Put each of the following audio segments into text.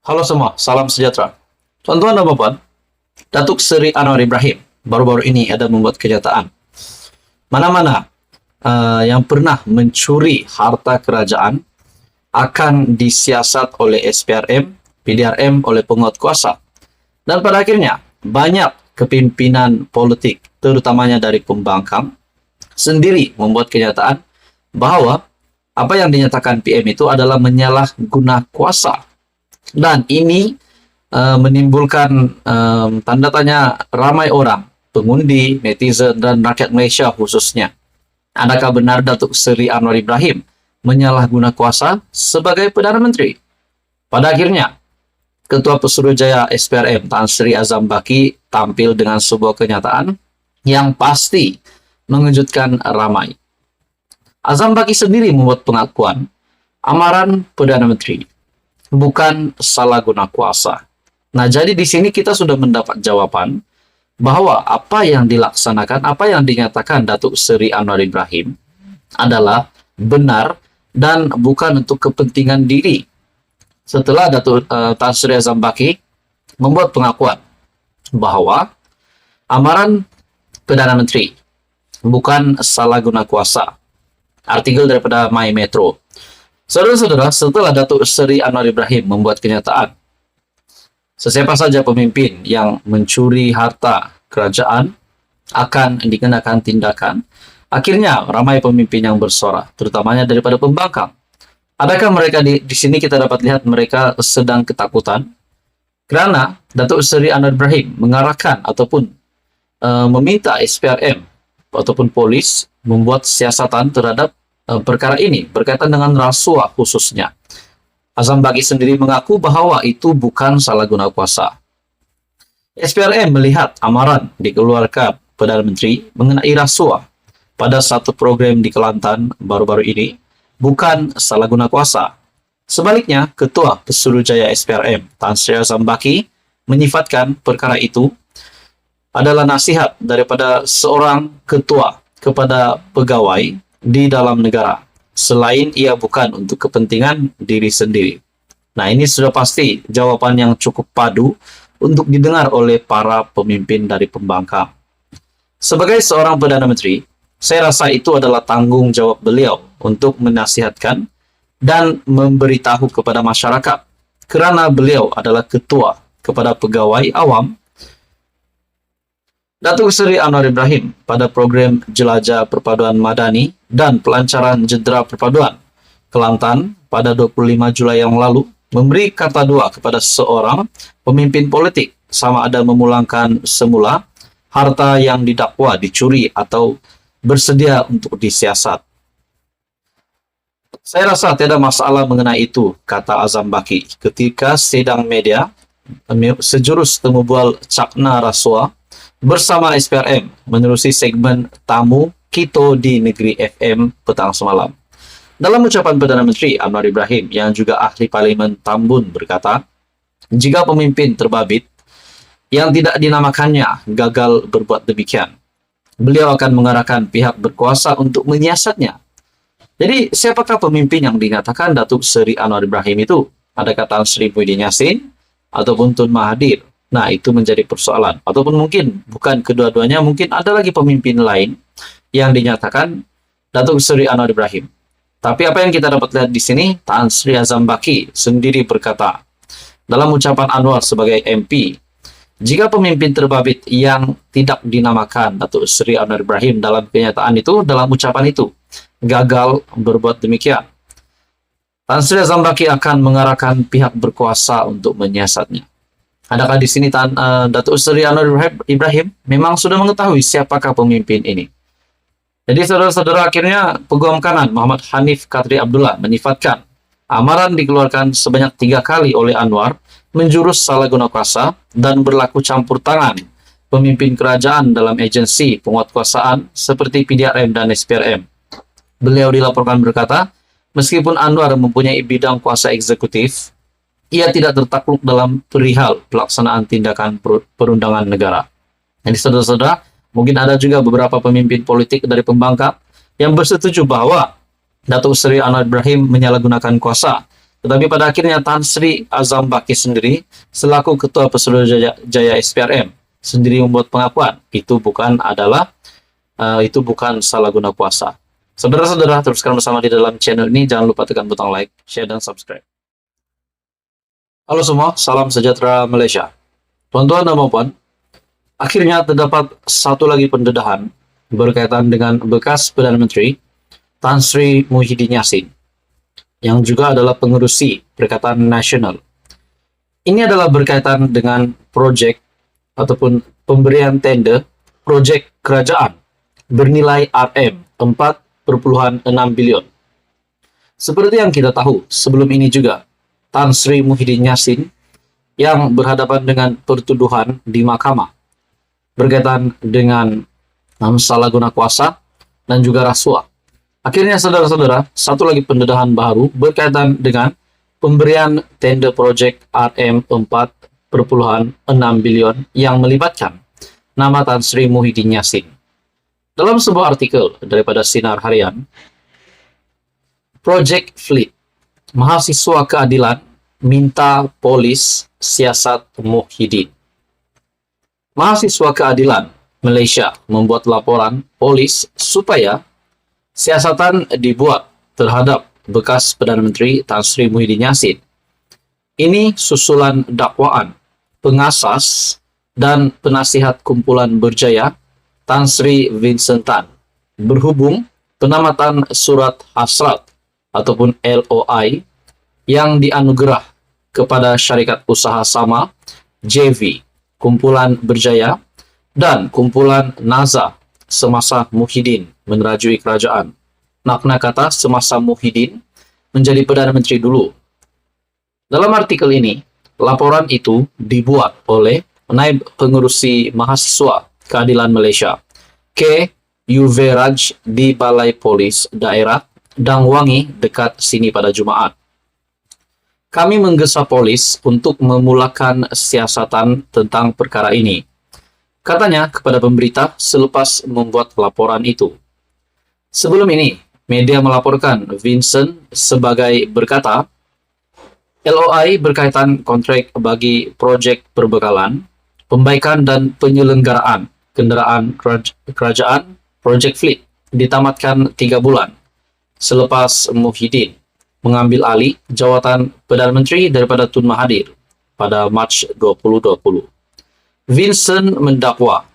Halo semua, salam sejahtera. Tuan-tuan dan puan, Datuk Seri Anwar Ibrahim baru-baru ini ada membuat kenyataan. Mana-mana yang pernah mencuri harta kerajaan akan disiasat oleh SPRM, PDRM oleh penguat kuasa. Dan pada akhirnya, banyak kepimpinan politik, terutamanya dari pembangkang, sendiri membuat kenyataan bahawa apa yang dinyatakan PM itu adalah menyalahguna kuasa. Dan ini menimbulkan tanda tanya ramai orang, pengundi, netizen, dan rakyat Malaysia khususnya. Adakah benar Datuk Seri Anwar Ibrahim menyalahguna kuasa sebagai Perdana Menteri? Pada akhirnya, Ketua Pesuruhjaya SPRM Tan Sri Azam Baki tampil dengan sebuah kenyataan yang pasti mengejutkan ramai. Azam Baki sendiri membuat pengakuan amaran Perdana Menteri bukan salah guna kuasa. Nah, jadi di sini kita sudah mendapat jawaban bahwa apa yang dilaksanakan, apa yang dinyatakan Datuk Seri Anwar Ibrahim adalah benar dan bukan untuk kepentingan diri. Setelah Datuk Tan Sri Azam Baki membuat pengakuan bahwa amaran Perdana Menteri bukan salah guna kuasa. Artikel daripada My Metro. Saudara-saudara, setelah Datuk Seri Anwar Ibrahim membuat kenyataan, sesiapa saja pemimpin yang mencuri harta kerajaan akan dikenakan tindakan. Akhirnya, ramai pemimpin yang bersorak, terutamanya daripada pembangkang. Adakah mereka di sini kita dapat lihat mereka sedang ketakutan? Kerana Datuk Seri Anwar Ibrahim mengarahkan ataupun meminta SPRM ataupun polis membuat siasatan terhadap perkara ini berkaitan dengan rasuah khususnya. Azam Baki sendiri mengaku bahawa itu bukan salah guna kuasa. SPRM melihat amaran dikeluarkan Perdana Menteri mengenai rasuah pada satu program di Kelantan baru-baru ini bukan salah guna kuasa. Sebaliknya, Ketua Pesuruhjaya SPRM Tan Sri Azam Baki menyifatkan perkara itu adalah nasihat daripada seorang ketua kepada pegawai di dalam negara, selain ia bukan untuk kepentingan diri sendiri. Nah, ini sudah pasti jawaban yang cukup padu untuk didengar oleh para pemimpin dari pembangkang. Sebagai seorang Perdana Menteri, saya rasa itu adalah tanggung jawab beliau untuk menasihatkan dan memberitahu kepada masyarakat, kerana beliau adalah ketua kepada pegawai awam. Datuk Seri Anwar Ibrahim pada program Jelajah Perpaduan Madani dan Pelancaran Jendera Perpaduan Kelantan pada 25 Julai yang lalu memberi kata dua kepada seorang pemimpin politik sama ada memulangkan semula harta yang didakwa dicuri atau bersedia untuk disiasat. Saya rasa tiada masalah mengenai itu, kata Azam Baki ketika sidang media sejurus temu bual Cakna Rasuah bersama SPRM menerusi segmen tamu Kito di Negeri FM petang semalam. Dalam ucapan Perdana Menteri Anwar Ibrahim yang juga ahli Parlimen Tambun berkata, jika pemimpin terbabit yang tidak dinamakannya gagal berbuat demikian, beliau akan mengarahkan pihak berkuasa untuk menyiasatnya. Jadi, siapakah pemimpin yang dinyatakan Datuk Seri Anwar Ibrahim itu? Adakah Tan Sri Muhyiddin Yassin ataupun Tun Mahathir? Nah, itu menjadi persoalan. Ataupun mungkin bukan kedua-duanya, mungkin ada lagi pemimpin lain yang dinyatakan Datuk Seri Anwar Ibrahim. Tapi apa yang kita dapat lihat di sini, Tan Sri Azam Baki sendiri berkata, dalam ucapan Anwar sebagai MP, jika pemimpin terbabit yang tidak dinamakan Datuk Seri Anwar Ibrahim dalam kenyataan itu, dalam ucapan itu, gagal berbuat demikian, Tan Sri Azam Baki akan mengarahkan pihak berkuasa untuk menyiasatnya. Adakah di sini Datuk Seri Anwar Ibrahim memang sudah mengetahui siapakah pemimpin ini? Jadi saudara-saudara, akhirnya Peguam Kanan Muhammad Hanif Katri Abdullah menyifatkan amaran dikeluarkan sebanyak 3 kali oleh Anwar menjurus salah guna kuasa dan berlaku campur tangan pemimpin kerajaan dalam agensi penguatkuasaan seperti PDRM dan SPRM. Beliau dilaporkan berkata, meskipun Anwar mempunyai bidang kuasa eksekutif, ia tidak tertakluk dalam perihal pelaksanaan tindakan perundangan negara. Jadi saudara-saudara, mungkin ada juga beberapa pemimpin politik dari pembangkang yang bersetuju bahwa Datuk Seri Anwar Ibrahim menyalahgunakan kuasa Tetapi pada akhirnya Tan Sri Azam Baki sendiri selaku Ketua Pesuruh Jaya SPRM sendiri membuat pengakuan itu bukan salah guna kuasa. Saudara-saudara, teruskan bersama di dalam channel ini. Jangan lupa tekan butang like, share, dan subscribe. Halo semua, salam sejahtera Malaysia. Tuan-tuan dan puan, akhirnya terdapat satu lagi pendedahan berkaitan dengan bekas Perdana Menteri Tan Sri Muhyiddin Yassin, yang juga adalah pengerusi Perikatan Nasional. Ini adalah berkaitan dengan proyek ataupun pemberian tender proyek kerajaan bernilai RM4,6 bilion. Seperti yang kita tahu, sebelum ini juga Tan Sri Muhyiddin Yassin yang berhadapan dengan pertuduhan di mahkamah berkaitan dengan salah guna kuasa dan juga rasuah. Akhirnya saudara-saudara, satu lagi pendedahan baru berkaitan dengan pemberian tender proyek RM4,6 bilion yang melibatkan nama Tan Sri Muhyiddin Yassin. Dalam sebuah artikel daripada Sinar Harian, Project Fleet, mahasiswa keadilan minta polis siasat Muhyiddin. Mahasiswa keadilan Malaysia membuat laporan polis supaya siasatan dibuat terhadap bekas Perdana Menteri Tan Sri Muhyiddin Yassin. Ini susulan dakwaan pengasas dan penasihat kumpulan berjaya Tan Sri Vincent Tan berhubung penamatan surat hasrat ataupun LOI yang dianugerah kepada syarikat usaha sama JV kumpulan berjaya dan kumpulan Naza semasa Muhyiddin menerajui kerajaan. Makna kata semasa Muhyiddin menjadi Perdana Menteri dulu. Dalam artikel ini, laporan itu dibuat oleh Naib Pengerusi Mahasiswa Keadilan Malaysia, K. Yuveraj di Balai Polis Daerah Dangwangi dekat sini pada Jumaat. Kami menggesa polis untuk memulakan siasatan tentang perkara ini, katanya kepada pemberita selepas membuat laporan itu. Sebelum ini, media melaporkan Vincent sebagai berkata, LOI berkaitan kontrak bagi proyek perbekalan, pembaikan dan penyelenggaraan kenderaan kerajaan Project Fleet ditamatkan 3 bulan selepas Muhyiddin mengambil alih jawatan Perdana Menteri daripada Tun Mahathir pada Mac 2020. Vincent mendakwa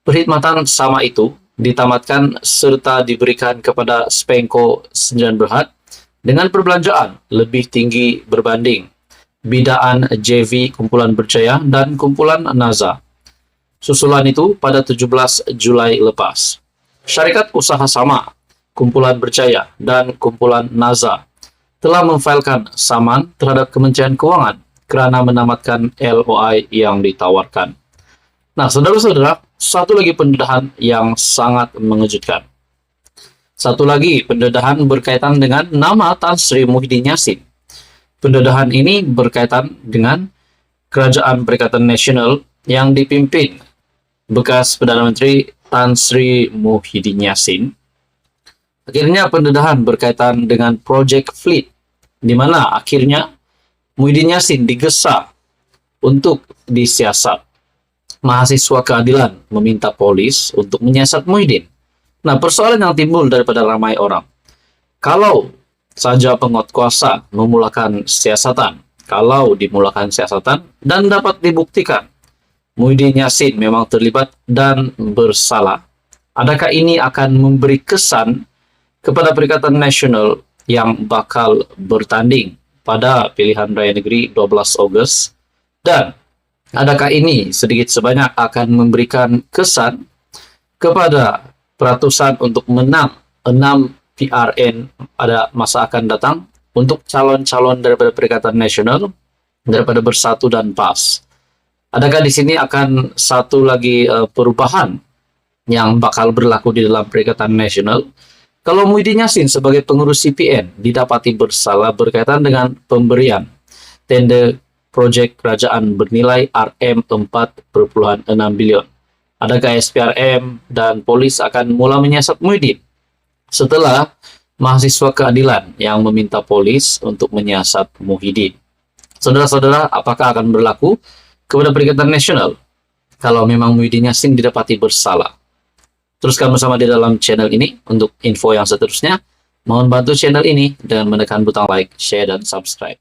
perkhidmatan sama itu ditamatkan serta diberikan kepada Spenco Sdn Bhd dengan perbelanjaan lebih tinggi berbanding bidaan JV Kumpulan Berjaya dan Kumpulan Naza. Susulan itu pada 17 Julai lepas. Syarikat usaha sama, Kumpulan Berjaya dan Kumpulan Naza telah memfailkan saman terhadap Kementerian Kewangan kerana menamatkan LOI yang ditawarkan. Nah, saudara-saudara, satu lagi pendedahan yang sangat mengejutkan. Satu lagi pendedahan berkaitan dengan nama Tan Sri Muhyiddin Yassin. Pendedahan ini berkaitan dengan Kerajaan Perikatan Nasional yang dipimpin bekas Perdana Menteri Tan Sri Muhyiddin Yassin. Akhirnya pendedahan berkaitan dengan Project Fleet, di mana akhirnya Muhyiddin Yassin digesa untuk disiasat. Mahasiswa keadilan meminta polis untuk menyiasat Muhyiddin. Nah, persoalan yang timbul daripada ramai orang, kalau saja penguatkuasa memulakan siasatan, kalau dimulakan siasatan dan dapat dibuktikan Muhyiddin Yassin memang terlibat dan bersalah, adakah ini akan memberi kesan kepada Perikatan Nasional yang bakal bertanding pada pilihan raya negeri 12 Ogos, dan adakah ini sedikit sebanyak akan memberikan kesan kepada peratusan untuk menang 6 PRN pada masa akan datang untuk calon-calon daripada Perikatan Nasional daripada Bersatu dan PAS? Adakah di sini akan satu lagi perubahan yang bakal berlaku di dalam Perikatan Nasional? Kalau Muhyiddin Yassin sebagai pengurus CPN didapati bersalah berkaitan dengan pemberian tender proyek kerajaan bernilai RM4,6 bilion, adakah SPRM dan polis akan mula menyiasat Muhyiddin? Setelah mahasiswa keadilan yang meminta polis untuk menyiasat Muhyiddin. Saudara-saudara, apakah akan berlaku kepada Perikatan Nasional kalau memang Muhyiddin Yassin didapati bersalah? Teruskan bersama di dalam channel ini untuk info yang seterusnya. Mohon bantu channel ini dengan menekan butang like, share, dan subscribe.